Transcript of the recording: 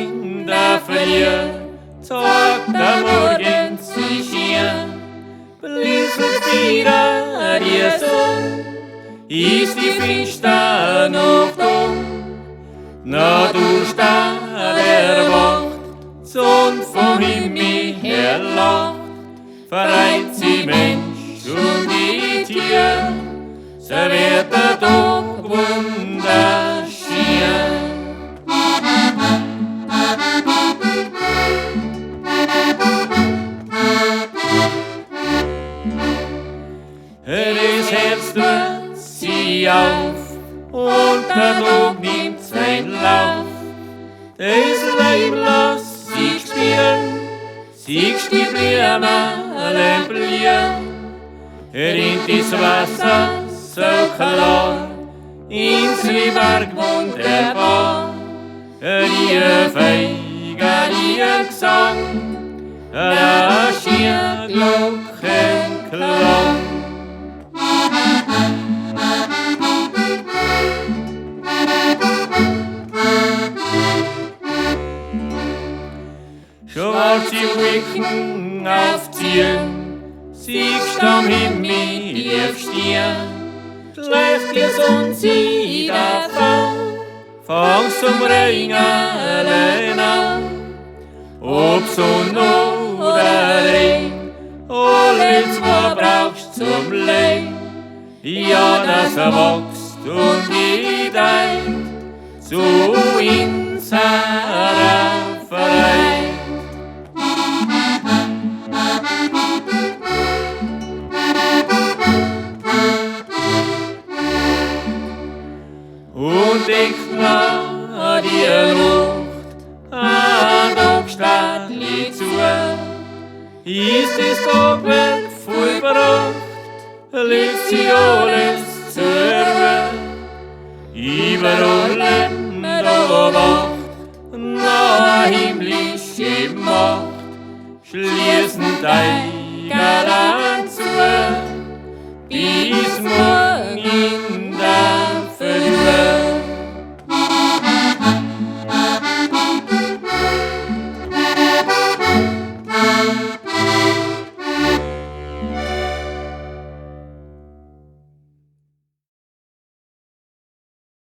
in der Früh, zeigt der Morgen sich hier, blinzelt wieder die Sonne, ist die finster Nacht um. Na, du Stadt erwacht, Sonne vom Himmel her lacht, vereint sie Mensch und die Tier, so wird der Tag wunderschön. Das Herz tut sie auf und der Tag nimmt seinen Lauf. Das Leben lässt sich spielen, siehst die Blumen alle blühen, rinnt das Wasser so klar, ins Berg wunderbar. Die Feiger, ihr Gesang, der Schirrglockenklang. Schwarze Wolken aufziehen, siehst am Himmel tief stehen, schläft die Sonne sie davon, fangst zum Regen allein an. Ob Sonne oder Regen, alles was brauchst zum Leben, ja, das wächst und gedeiht, so unserer Verein. Und denkt nach die Nacht, an Tagstadt liegt zu, ist das Tagwerk vollbracht, legt sie alles zur Ruhe. Überall da wacht, nach himmlische Macht, schließen Teiger